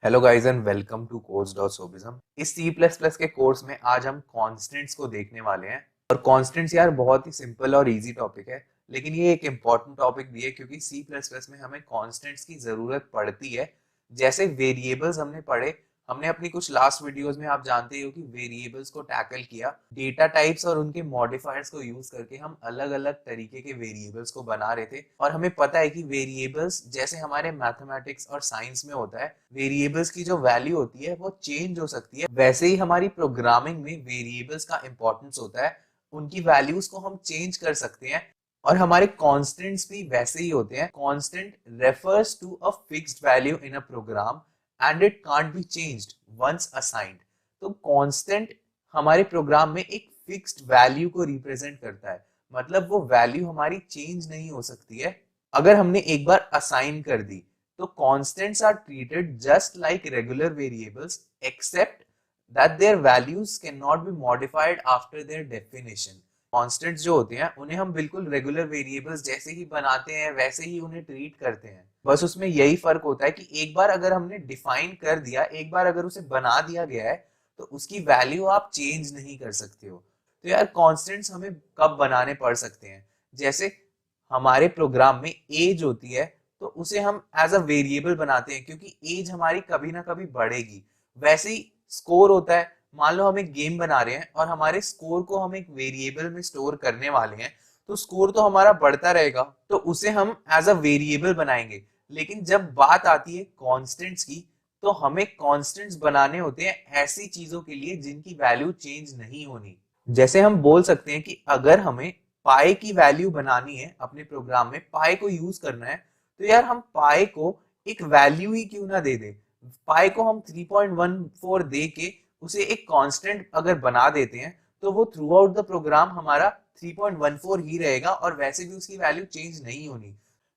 Hello guys and welcome to course.sobism। इस C++ के course में आज हम कॉन्स्टेंट्स को देखने वाले हैं। और कॉन्स्टेंट्स यार बहुत ही सिंपल और इजी टॉपिक है, लेकिन ये एक इम्पॉर्टेंट टॉपिक भी है क्योंकि C++ में हमें कॉन्स्टेंट्स की जरूरत पड़ती है। जैसे वेरिएबल्स हमने पढ़े, हमने अपनी कुछ लास्ट वीडियोस में आप जानते हो कि वेरिएबल्स को टैकल किया, डेटा टाइप्स और उनके मॉडिफायर्स को यूज करके हम अलग अलग तरीके के वेरिएबल्स को बना रहे थे। और हमें पता है कि वेरिएबल्स जैसे हमारे मैथमेटिक्स और साइंस में होता है, वेरिएबल्स की जो वैल्यू होती है वो चेंज हो सकती है, वैसे ही हमारी प्रोग्रामिंग में वेरिएबल्स का इंपॉर्टेंस होता है। उनकी वैल्यूज को हम चेंज कर सकते हैं। और हमारे कांस्टेंट्स भी वैसे ही होते हैं। Constant refers to a fixed value in a program and it can't be changed once assigned. तो कांस्टेंट हमारे प्रोग्राम में एक फिक्स्ड वैल्यू को रिप्रेजेंट करता है, मतलब वो वैल्यू हमारी चेंज नहीं हो सकती है अगर हमने एक बार असाइन कर दी। तो constants are treated just like regular variables except that their values cannot be modified after their definition। Constants जो होते हैं उन्हें हम बिल्कुल रेगुलर वेरिएबल्स जैसे ही बनाते हैं वैसे ही उन्हें ट्रीट करते हैं। बस उसमें यही फर्क होता है कि एक बार अगर हमने डिफाइन कर दिया, एक बार अगर उसे बना दिया गया है, तो उसकी वैल्यू आप चेंज नहीं कर सकते हो। तो यार कॉन्स्टेंट्स हमें कब बनाने पड़ सकते हैं? जैसे हमारे प्रोग्राम में एज होती है, तो उसे हम एज अ वेरिएबल बनाते हैं क्योंकि एज हमारी कभी ना कभी बढ़ेगी। वैसे ही स्कोर होता है। मान लो हम एक गेम बना रहे हैं और हमारे स्कोर को हम एक वेरिएबल में स्टोर करने वाले हैं, तो स्कोर तो हमारा बढ़ता रहेगा, तो उसे हम एज अ वेरिएबल बनाएंगे। लेकिन जब बात आती है कांस्टेंट्स की, तो हमें कांस्टेंट्स बनाने होते हैं ऐसी चीजों के लिए जिनकी वैल्यू चेंज नहीं होनी। जैसे हम बोल सकते हैं कि अगर हमें पाई की वैल्यू बनानी है, अपने प्रोग्राम में पाई को यूज करना है, तो यार हम पाई को एक वैल्यू ही क्यों ना दे दे। पाई को हम 3.14 दे के उसे एक कांस्टेंट अगर बना देते हैं, तो वो थ्रू आउट द प्रोग्राम हमारा 3.14 ही रहेगा और वैसे भी उसकी वैल्यू चेंज नहीं होनी।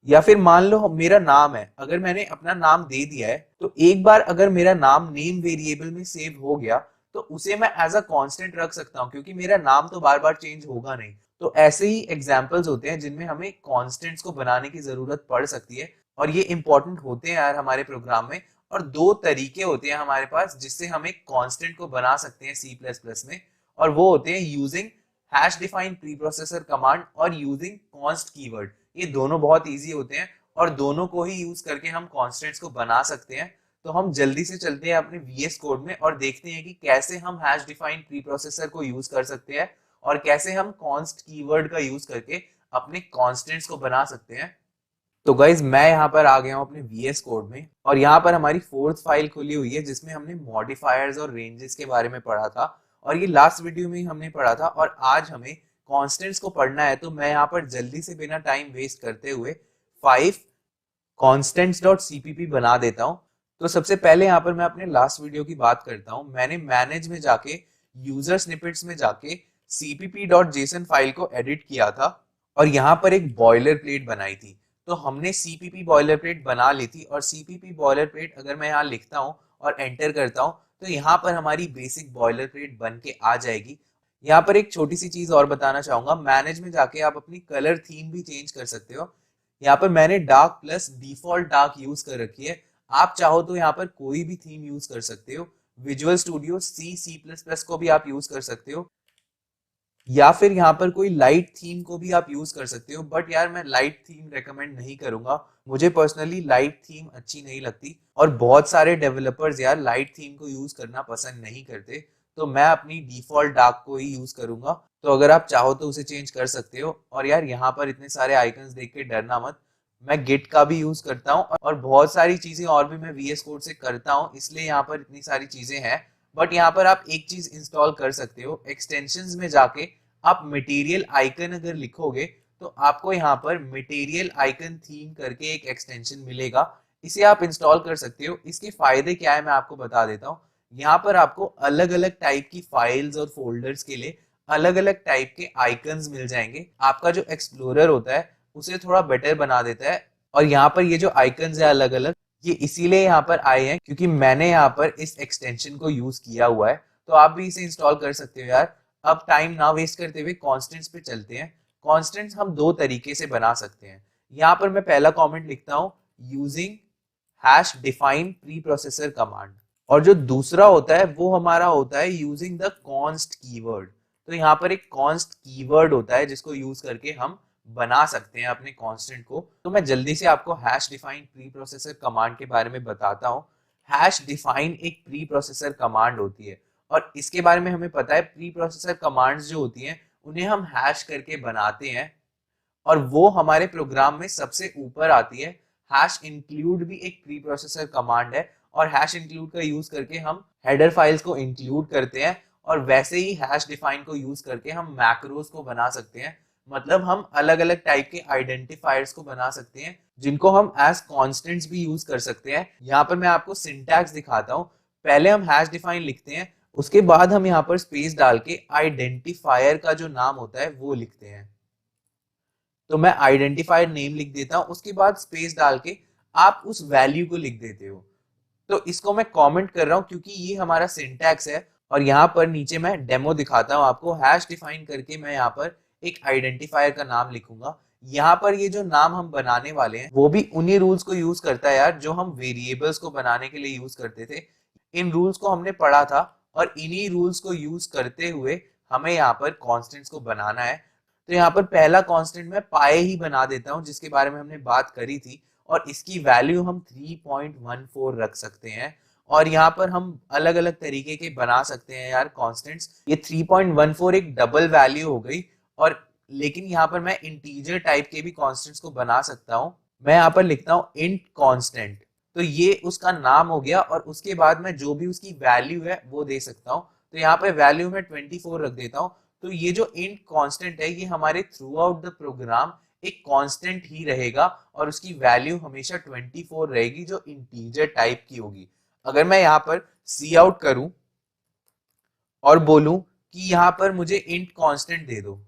या फिर मान लो मेरा नाम है, अगर मैंने अपना नाम दे दिया है, तो एक बार अगर मेरा नाम नेम वेरिएबल में सेव हो गया, तो उसे मैं एज अ कांस्टेंट रख सकता हूँ क्योंकि मेरा नाम तो बार बार चेंज होगा नहीं। तो ऐसे ही एग्जाम्पल्स होते हैं जिनमें हमें कांस्टेंट्स को बनाने की जरूरत पड़ सकती है, और ये इंपॉर्टेंट होते हैं यार हमारे प्रोग्राम में। और दो तरीके होते हैं हमारे पास जिससे हम एक कांस्टेंट को बना सकते हैं C++ में, और वो होते हैं using hash define pre processor command और यूजिंग कॉन्स्ट कीवर्ड। ये दोनों बहुत इजी होते हैं और दोनों को ही यूज करके हम कांस्टेंट्स को बना सकते हैं। तो हम जल्दी से चलते हैं अपने VS कोड में और देखते हैं कि कैसे हम हैश डिफाइन प्री प्रोसेसर को यूज कर सकते हैं और कैसे हम कॉन्स्ट कीवर्ड का यूज करके अपने कांस्टेंट्स को बना सकते हैं। तो गाइज मैं यहाँ पर आ गया हूँ अपने VS कोड में, और यहाँ पर हमारी फोर्थ फाइल खुली हुई है जिसमें हमने मॉडिफायर्स और रेंजेस के बारे में पढ़ा था, और ये लास्ट वीडियो में ही हमने पढ़ा था। और आज हमें कॉन्स्टेंट्स को पढ़ना है, तो मैं यहाँ पर जल्दी से बिना टाइम वेस्ट करते हुए 5 constants.cpp बना देता हूँ। तो सबसे पहले यहाँ पर मैं अपने लास्ट वीडियो की बात करता हूँ। मैंने मैनेज में जाके यूजर स्निपेट्स में जाके cpp.json फाइल को एडिट किया था और यहाँ पर एक बॉयलर प्लेट बनाई थी। तो हमने cpp बॉयलर प्लेट बना ली थी, और cpp बॉयलर प्लेट अगर मैं यहाँ लिखता हूँ और एंटर करता हूँ, तो यहाँ पर हमारी बेसिक बॉयलर प्लेट बन के आ जाएगी। यहाँ पर एक छोटी सी चीज और बताना चाहूंगा, मैनेज में जाके आप अपनी कलर थीम भी चेंज कर सकते हो। यहाँ पर मैंने dark plus default dark use कर रखी है। आप चाहो तो यहाँ पर कोई भी थीम यूज कर सकते हो। विजुअल स्टूडियो C++ को भी आप यूज कर सकते हो, या फिर यहाँ पर कोई लाइट थीम को भी आप यूज कर सकते हो। बट यार मैं लाइट थीम रेकमेंड नहीं करूंगा, मुझे पर्सनली लाइट थीम अच्छी नहीं लगती, और बहुत सारे डेवलपर्स यार लाइट थीम को यूज करना पसंद नहीं करते। तो मैं अपनी डिफॉल्ट डार्क को ही यूज करूंगा। तो अगर आप चाहो तो उसे चेंज कर सकते हो। और यार यहाँ पर इतने सारे आइकन्स देख के डरना मत, मैं गिट का भी यूज करता हूँ और बहुत सारी चीजें और भी मैं VS कोड से करता हूँ, इसलिए यहाँ पर इतनी सारी चीजें हैं। बट यहाँ पर आप एक चीज इंस्टॉल कर सकते हो, एक्सटेंशंस में जाके आप मटेरियल आइकन अगर लिखोगे, तो आपको यहाँ पर मटेरियल आइकन थीम करके एक एक्सटेंशन मिलेगा। इसे आप इंस्टॉल कर सकते हो। इसके फायदे क्या है मैं आपको बता देता हूँ। यहाँ पर आपको अलग अलग टाइप की फाइल्स और फोल्डर्स के लिए अलग अलग टाइप के आइकन्स मिल जाएंगे। आपका जो एक्सप्लोरर होता है उसे थोड़ा बेटर बना देता है। और यहाँ पर ये जो आइकन्स है अलग अलग, ये इसीलिए यहाँ पर आए हैं क्योंकि मैंने यहाँ पर इस एक्सटेंशन को यूज किया हुआ है। तो आप भी इसे इंस्टॉल कर सकते हो यार। अब टाइम ना वेस्ट करते हुए कॉन्स्टेंट्स पे चलते हैं। कॉन्स्टेंट्स हम दो तरीके से बना सकते हैं। यहाँ पर मैं पहला कमेंट लिखता हूँ, using hash define pre processor command. और जो दूसरा होता है वो हमारा होता है यूजिंग द कॉन्स्ट कीवर्ड। तो यहाँ पर एक कॉन्स्ट कीवर्ड होता है जिसको यूज करके हम बना सकते हैं अपने कांस्टेंट को। तो मैं जल्दी से आपको hash define pre processor command के बारे में बताता हूँ। हैश डिफाइन एक प्री प्रोसेसर कमांड होती है और इसके बारे में हमें पता है प्री प्रोसेसर कमांड्स जो होती हैं उन्हें हम हैश करके बनाते हैं और वो हमारे प्रोग्राम में सबसे ऊपर आती है। हैश इंक्लूड भी एक प्री प्रोसेसर कमांड है और हैश इंक्लूड का यूज करके हम हेडर फाइल्स को इंक्लूड करते हैं और वैसे ही हैश डिफाइन को यूज करके हम मैक्रोस को बना सकते हैं। मतलब हम अलग अलग टाइप के आइडेंटिफायर्स को बना सकते हैं जिनको हम एज कॉन्स्टेंट्स भी यूज कर सकते हैं। यहाँ पर मैं आपको सिंटैक्स दिखाता हूँ। पहले हम हैश डिफाइन लिखते हैं, उसके बाद हम यहाँ पर स्पेस डाल के आइडेंटिफायर का जो नाम होता है वो लिखते हैं। तो मैं आइडेंटिफायर नेम लिख देता हूं, उसके बाद स्पेस डाल के आप उस वैल्यू को लिख देते हो। तो इसको मैं कमेंट कर रहा हूं क्योंकि ये हमारा सिंटैक्स है और यहाँ पर नीचे मैं डेमो दिखाता हूं आपको। हैश डिफाइन करके मैं यहाँ पर एक आइडेंटिफायर का नाम लिखूंगा। यहाँ पर ये जो नाम हम बनाने वाले हैं वो भी उन्हीं रूल्स को यूज करता है यार जो हम वेरिएबल्स को बनाने के लिए यूज करते थे। इन रूल्स को हमने पढ़ा था और इन्हीं रूल्स को यूज करते हुए हमें यहाँ पर कॉन्स्टेंट्स को बनाना है। तो यहाँ पर पहला कांस्टेंट मैं पाए ही बना देता हूँ जिसके बारे में हमने बात करी थी और इसकी वैल्यू हम 3.14 रख सकते हैं। और यहाँ पर हम अलग अलग तरीके के बना सकते हैं यार कांस्टेंट्स। ये 3.14 एक डबल वैल्यू हो गई और लेकिन यहाँ पर मैं इंटीजर टाइप के भी कांस्टेंट्स को बना सकता हूँ। मैं यहाँ पर लिखता हूँ इंट कांस्टेंट, तो ये उसका नाम हो गया और उसके बाद मैं जो भी उसकी वैल्यू है वो दे सकता हूँ। तो यहाँ पे वैल्यू में 24 रख देता हूँ। तो ये जो इंट कांस्टेंट है ये हमारे थ्रू आउट द प्रोग्राम एक कांस्टेंट ही रहेगा और उसकी वैल्यू हमेशा 24 रहेगी जो इंटीजर टाइप की होगी। अगर मैं यहाँ पर सी आउट करूं और बोलूं कि यहाँ पर मुझे इंट कांस्टेंट दे दो,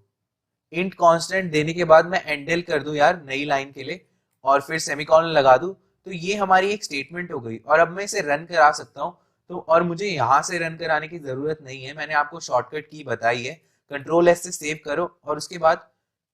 इंट कांस्टेंट देने के बाद मैं एंडल कर दूं यार नई लाइन के लिए और फिर सेमीकोलन लगा दूं, तो ये हमारी एक स्टेटमेंट हो गई और अब मैं इसे रन करा सकता हूं। तो और मुझे यहां से रन कराने की जरूरत नहीं है, मैंने आपको शॉर्टकट की बताई है। कंट्रोल एस से सेव करो और उसके बाद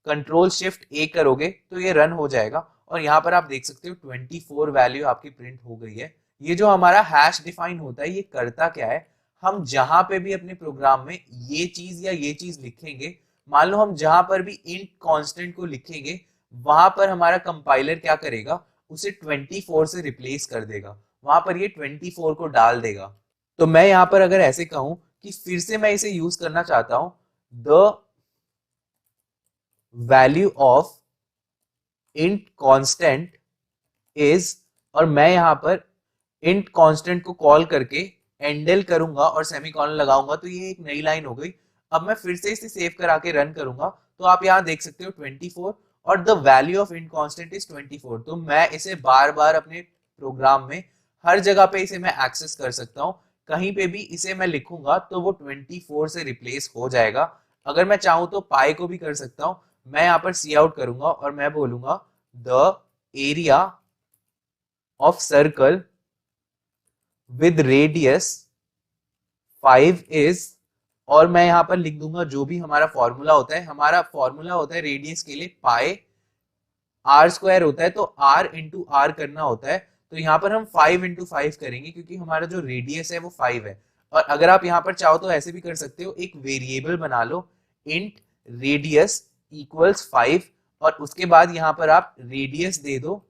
कंट्रोल शिफ्ट ए करोगे तो ये रन हो जाएगा और यहाँ पर आप देख सकते हो 24 वैल्यू आपकी प्रिंट हो गई है। ये जो हमारा हैश डिफाइन होता है ये करता क्या है, हम जहां पे भी अपने प्रोग्राम में ये चीज या ये चीज लिखेंगे, मान लो हम जहां पर भी इंट कांस्टेंट को लिखेंगे वहां पर हमारा कंपाइलर क्या करेगा, उसे 24 से रिप्लेस कर देगा, वहां पर ये 24 को डाल देगा। तो मैं यहां पर अगर ऐसे कहूं कि फिर से मैं इसे यूज करना चाहता हूं, the value of int constant is, और मैं यहां पर इंट कांस्टेंट को कॉल करके एंडल करूंगा और सेमीकोलन लगाऊंगा, तो ये एक नई लाइन हो गई। अब मैं फिर से इसे सेव करा के रन करूंगा तो आप यहां देख सकते हो 24 और the value of int constant is 24। तो मैं इसे बार बार अपने प्रोग्राम में हर जगह पे इसे मैं एक्सेस कर सकता हूँ। कहीं पे भी इसे मैं लिखूंगा तो वो 24 से रिप्लेस हो जाएगा। अगर मैं चाहूं तो पाई को भी कर सकता हूँ। मैं यहाँ पर सी आउट करूंगा और मैं बोलूंगा the area of circle with radius 5 is, और मैं यहाँ पर लिख दूंगा जो भी हमारा फॉर्मूला होता है। हमारा फॉर्मूला होता है रेडियस के लिए पाई आर स्क्वायर होता है, तो आर इंटू आर करना होता है। तो यहाँ पर हम 5 इंटू 5 करेंगे क्योंकि हमारा जो रेडियस है वो 5 है। और अगर आप यहाँ पर चाहो तो ऐसे भी कर सकते हो, एक वेरिएबल बना लो इंट रेडियस इक्वल्स 5 और उसके बाद यहाँ पर आप रेडियस दे दो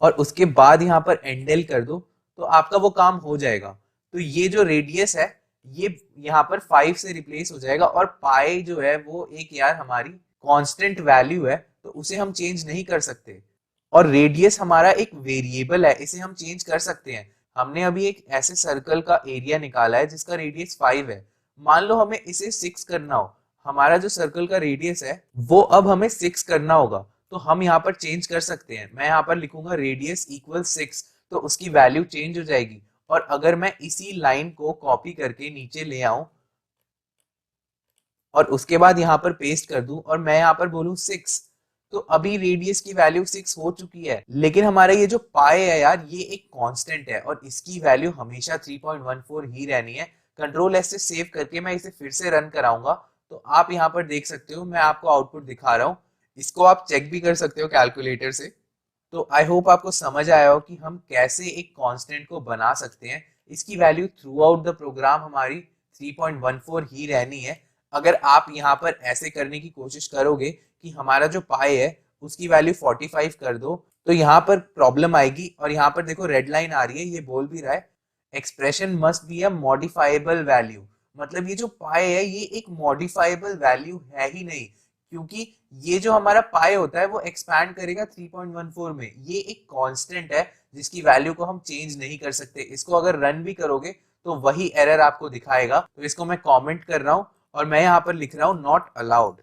और उसके बाद यहाँ पर एंडल कर दो, तो आपका वो काम हो जाएगा। तो ये जो रेडियस है ये यहाँ पर 5 से रिप्लेस हो जाएगा और पाई जो है वो एक यार हमारी कांस्टेंट वैल्यू है तो उसे हम चेंज नहीं कर सकते। और रेडियस हमारा एक वेरिएबल है, इसे हम चेंज कर सकते हैं। हमने अभी एक ऐसे सर्कल का एरिया निकाला है जिसका रेडियस 5 है। मान लो हमें इसे 6 करना हो, हमारा जो सर्कल का रेडियस है वो अब हमें 6 करना होगा, तो हम यहाँ पर चेंज कर सकते हैं। मैं यहाँ पर लिखूंगा रेडियस इक्वल 6, तो उसकी वैल्यू चेंज हो जाएगी। और अगर मैं इसी लाइन को कॉपी करके नीचे ले आऊं और उसके बाद यहाँ पर पेस्ट कर दूं और मैं यहाँ पर बोलूं 6, तो अभी रेडियस की वैल्यू 6 हो चुकी है। लेकिन हमारा ये जो पाई है यार ये एक कांस्टेंट है और इसकी वैल्यू हमेशा 3.14 ही रहनी है। कंट्रोल एस से सेव करके मैं इसे फिर से रन कराऊंगा तो आप यहाँ पर देख सकते हो, मैं आपको आउटपुट दिखा रहा हूँ। इसको आप चेक भी कर सकते हो कैलकुलेटर से। तो आई होप आपको समझ आया हो कि हम कैसे एक कांस्टेंट को बना सकते हैं। इसकी value throughout the program हमारी 3.14 ही रहनी है। अगर आप यहाँ पर ऐसे करने की कोशिश करोगे कि हमारा जो पाई है उसकी वैल्यू 45 कर दो, तो यहाँ पर प्रॉब्लम आएगी। और यहाँ पर देखो रेड लाइन आ रही है, ये बोल भी रहा है expression must be a modifiable value. मतलब ये जो पाई है ये एक मॉडिफाइबल वैल्यू है ही नहीं, क्योंकि ये जो हमारा पाई होता है वो एक्सपैंड करेगा 3.14 में। ये एक कांस्टेंट है जिसकी वैल्यू को हम चेंज नहीं कर सकते। इसको अगर रन भी करोगे तो वही एरर आपको दिखाएगा। तो इसको मैं कमेंट कर रहा हूं और मैं यहाँ पर लिख रहा हूं नॉट अलाउड।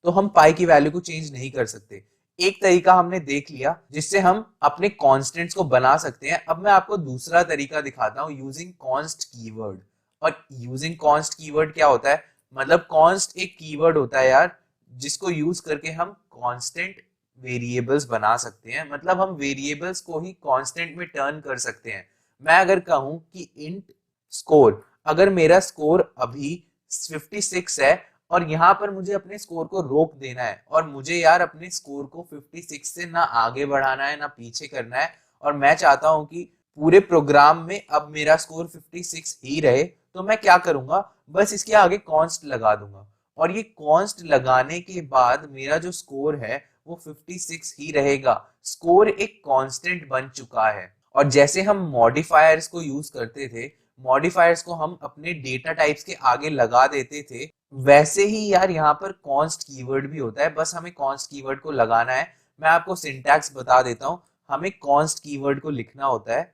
तो हम पाई की वैल्यू को चेंज नहीं कर सकते। एक तरीका हमने देख लिया जिससे हम अपने कॉन्स्टेंट्स को बना सकते हैं। अब मैं आपको दूसरा तरीका दिखाता हूँ, यूजिंग कॉन्स्ट कीवर्ड। और यूजिंग कॉन्स्ट कीवर्ड क्या होता है? मतलब कॉन्स्ट एक कीवर्ड होता है यार, जिसको यूज करके हम कांस्टेंट वेरिएबल्स बना सकते हैं। मतलब हम वेरिएबल्स को ही कांस्टेंट में टर्न कर सकते हैं। मैं अगर कहूं कि इंट स्कोर, अगर मेरा स्कोर अभी 56 है और यहाँ पर मुझे अपने स्कोर को रोक देना है, और मुझे यार अपने स्कोर को 56 से ना आगे बढ़ाना है ना पीछे करना है, और मैं चाहता हूं कि पूरे प्रोग्राम में अब मेरा स्कोर 56 ही रहे, तो मैं क्या करूंगा? बस इसके आगे कॉन्स्ट लगा दूंगा। और ये कॉन्स्ट लगाने के बाद मेरा जो स्कोर है वो 56 ही रहेगा। स्कोर एक कांस्टेंट बन चुका है। और जैसे हम मॉडिफायर्स को यूज करते थे, मॉडिफायर्स को हम अपने डेटा टाइप्स के आगे लगा देते थे, वैसे ही यार यहाँ पर कॉन्स्ट कीवर्ड भी होता है। बस हमें कॉन्स्ट कीवर्ड को लगाना है। मैं आपको सिंटैक्स बता देता हूँ। हमें कॉन्स्ट कीवर्ड को लिखना होता है।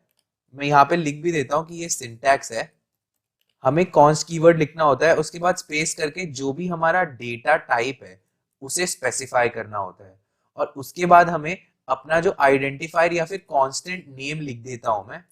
मैं यहाँ पे लिख भी देता हूँ कि ये सिंटैक्स है। हमें कॉन्स्ट कीवर्ड लिखना होता है, उसके बाद स्पेस करके जो भी हमारा डेटा टाइप है उसे स्पेसिफाई करना होता है। और उसके बाद हमें अपना जो आइडेंटिफायर या फिर कांस्टेंट नेम लिख देता हूं मैं।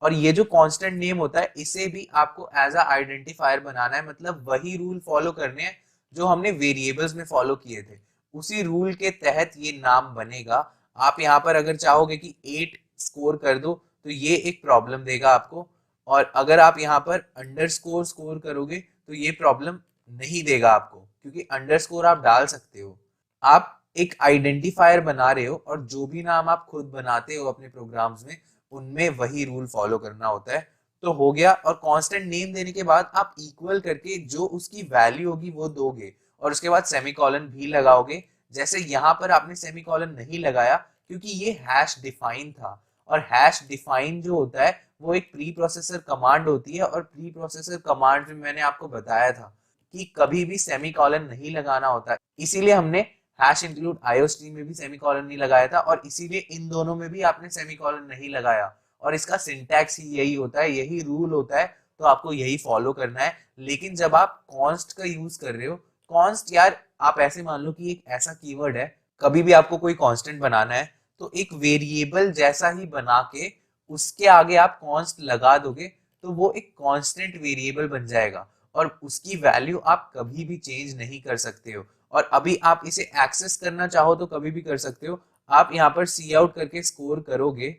और ये जो कांस्टेंट नेम होता है इसे भी आपको एज अ आइडेंटिफायर बनाना है। मतलब वही रूल फॉलो करने हैं जो हमने वेरिएबल्स में फॉलो किए थे, उसी रूल के तहत ये नाम बनेगा। आप यहाँ पर अगर चाहोगे कि 8 स्कोर कर दो तो ये एक प्रॉब्लम देगा आपको। और अगर आप यहाँ पर अंडरस्कोर स्कोर करोगे तो ये प्रॉब्लम नहीं देगा आपको, क्योंकि अंडरस्कोर आप डाल सकते हो। आप एक आइडेंटिफायर बना रहे हो और जो भी नाम आप खुद बनाते हो अपने प्रोग्राम्स में उनमें वही रूल फॉलो करना होता है। तो हो गया। और कांस्टेंट नेम देने के बाद आप इक्वल करके जो उसकी वैल्यू होगी वो दोगे, और उसके बाद सेमीकोलन भी लगाओगे। जैसे यहाँ पर आपने सेमीकोलन नहीं लगाया क्योंकि ये हैश डिफाइन था। और हैश डिफाइन जो होता है वो एक प्री प्रोसेसर कमांड होती है। और प्री प्रोसेसर कमांड में मैंने आपको बताया था कि कभी भी सेमीकोलन नहीं लगाना होता। इसीलिए हमने हैश इंक्लूड आईओस्ट्रीम में भी सेमीकोलन नहीं लगाया था, और इसीलिए इन दोनों में भी आपने सेमीकोलन नहीं लगाया। और इसका सिंटैक्स ही यही होता है, यही रूल होता है। तो आपको यही फॉलो करना है। लेकिन जब आप कॉन्स्ट का यूज कर रहे हो, कॉन्स्ट यार आप ऐसे मान लो कि एक ऐसा कीवर्ड है, कभी भी आपको कोई कांस्टेंट बनाना है तो एक वेरिएबल जैसा ही बना के उसके आगे आप कॉन्स्ट लगा दोगे तो वो एक कांस्टेंट वेरिएबल बन जाएगा, और उसकी वैल्यू आप कभी भी चेंज नहीं कर सकते हो। और अभी आप इसे एक्सेस करना चाहो तो कभी भी कर सकते हो। आप यहाँ पर सी आउट करके स्कोर करोगे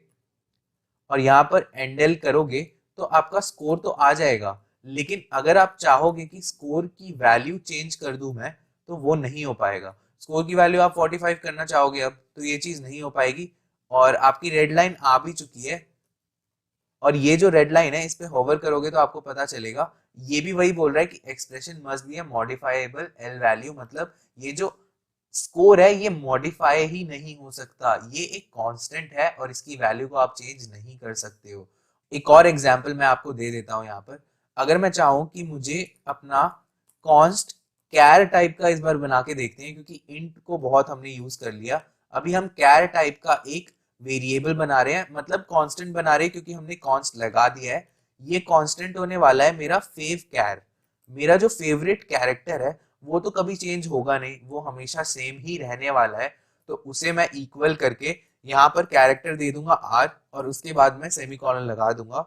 और यहाँ पर एंडल करोगे तो आपका स्कोर तो आ जाएगा। लेकिन अगर आप चाहोगे कि स्कोर की वैल्यू चेंज कर दूं मैं, तो वो नहीं हो पाएगा। स्कोर की वैल्यू आप 45 करना चाहोगे अब, तो ये चीज नहीं हो पाएगी। और आपकी रेड लाइन आ भी चुकी है, और ये जो रेड लाइन है इस पे होवर करोगे तो आपको पता चलेगा। ये भी वही बोल रहा है कि expression must be a modifiable L value. मतलब ये जो स्कोर है ये मॉडिफाई ही नहीं हो सकता, ये एक कांस्टेंट है और इसकी वैल्यू को आप चेंज नहीं कर सकते हो। एक और एग्जांपल मैं आपको दे देता हूं यहाँ पर। अगर मैं चाहूं कि मुझे अपना कॉन्स्ट कैर टाइप का इस बार बना के देखते हैं, क्योंकि इंट को बहुत हमने यूज कर लिया। अभी हम कैर टाइप का एक वेरिएबल बना रहे हैं, मतलब कांस्टेंट बना रहे हैं, क्योंकि हमने कॉन्स्ट लगा दिया है। ये कांस्टेंट होने वाला है मेरा फेव कैर। मेरा जो फेवरेट कैरेक्टर है वो तो कभी चेंज होगा नहीं, वो हमेशा सेम ही रहने वाला है। तो उसे मैं इक्वल करके यहाँ पर कैरेक्टर दे दूंगा आर, और उसके बाद मैं सेमीकोलन लगा दूंगा।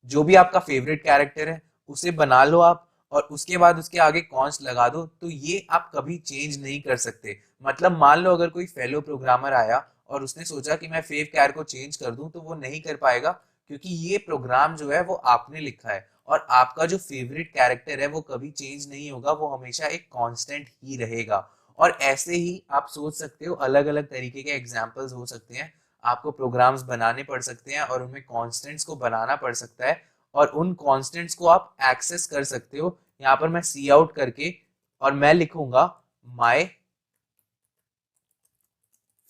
जो भी आपका फेवरेट कैरेक्टर है उसे बना लो आप, और उसके बाद उसके आगे कॉन्स्ट लगा दो। तो ये आप कभी चेंज नहीं कर सकते। मतलब मान लो अगर कोई फेलो प्रोग्रामर आया और उसने सोचा कि मैं फेव कैर को चेंज कर दूं, तो वो नहीं कर पाएगा, क्योंकि ये प्रोग्राम जो है वो आपने लिखा है। और आपका जो फेवरेट कैरेक्टर है वो कभी चेंज नहीं होगा, वो हमेशा एक कांस्टेंट ही रहेगा। और ऐसे ही आप सोच सकते हो, अलग अलग तरीके के एग्जाम्पल्स हो सकते हैं, आपको प्रोग्राम्स बनाने पड़ सकते हैं और उनमें कॉन्स्टेंट्स को बनाना पड़ सकता है और उन कॉन्स्टेंट्स को आप एक्सेस कर सकते हो। यहाँ पर मैं सी आउट करके और मैं लिखूंगा माई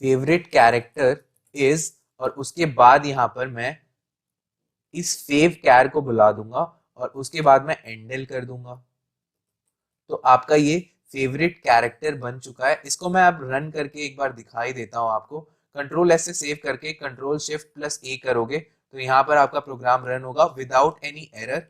फेवरेट कैरेक्टर इज, और उसके बाद यहाँ पर मैं इस फेव कैर को बुला दूंगा और उसके बाद मैं एंडल कर दूंगा। तो आपका ये फेवरेट कैरेक्टर बन चुका है। इसको मैं अब रन करके एक बार दिखाई देता हूँ आपको। कंट्रोल एस से सेव करके कंट्रोल शिफ्ट प्लस ए करोगे तो यहाँ पर आपका प्रोग्राम रन होगा विदाउट एनी एरर।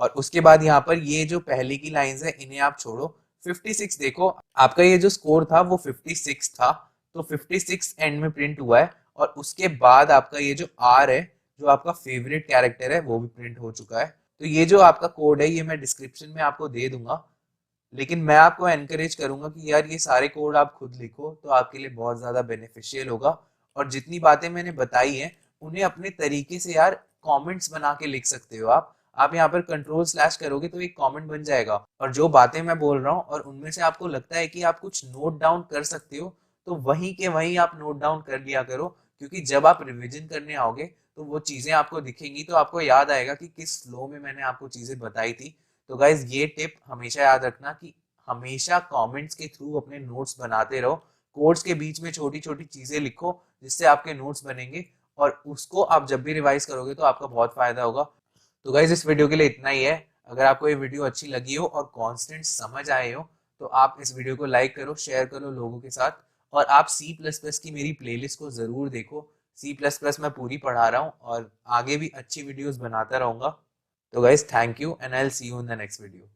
और उसके बाद यहाँ पर ये जो पहले की लाइंस है इन्हें आप छोड़ो। 56 देखो, आपका ये जो स्कोर था वो 56 था, तो 56 एंड में प्रिंट हुआ है। और उसके बाद आपका ये जो आर है, जो आपका फेवरेट कैरेक्टर है, वो भी प्रिंट हो चुका है। तो ये जो आपका कोड है ये मैं डिस्क्रिप्शन में आपको दे दूंगा, लेकिन मैं आपको एनकरेज करूंगा कि यार ये सारे कोड आप खुद लिखो, तो आपके लिए बहुत ज्यादा बेनिफिशियल होगा। और जितनी बातें मैंने बताई हैं उन्हें अपने तरीके से यार कमेंट्स बना के लिख सकते हो आप यहाँ पर कंट्रोल स्लैश करोगे तो एक कमेंट बन जाएगा। और जो बातें मैं बोल रहा हूँ और उनमें से आपको लगता है कि आप कुछ नोट डाउन कर सकते हो, तो वहीं के वहीं आप नोट डाउन कर लिया करो, क्योंकि जब आप रिविजन करने आओगे तो वो चीजें आपको दिखेंगी, तो आपको याद आएगा कि किस फ्लो में मैंने आपको चीजें बताई थी। तो गाइज ये टिप हमेशा याद रखना कि हमेशा कमेंट्स के थ्रू अपने नोट्स बनाते रहो। कोड्स के बीच में छोटी छोटी चीजें लिखो जिससे आपके नोट्स बनेंगे और उसको आप जब भी रिवाइज करोगे तो आपका बहुत फायदा होगा। तो गाइज इस वीडियो के लिए इतना ही है। अगर आपको ये वीडियो अच्छी लगी हो और कॉन्स्टेंट समझ आए हो तो आप इस वीडियो को लाइक करो, शेयर करो लोगों के साथ। और आप सी प्लस प्लस की मेरी प्लेलिस्ट को जरूर देखो। सी प्लस प्लस मैं पूरी पढ़ा रहा हूँ और आगे भी अच्छी वीडियोस बनाता रहूंगा। तो guys thank you and I will see you in the next video.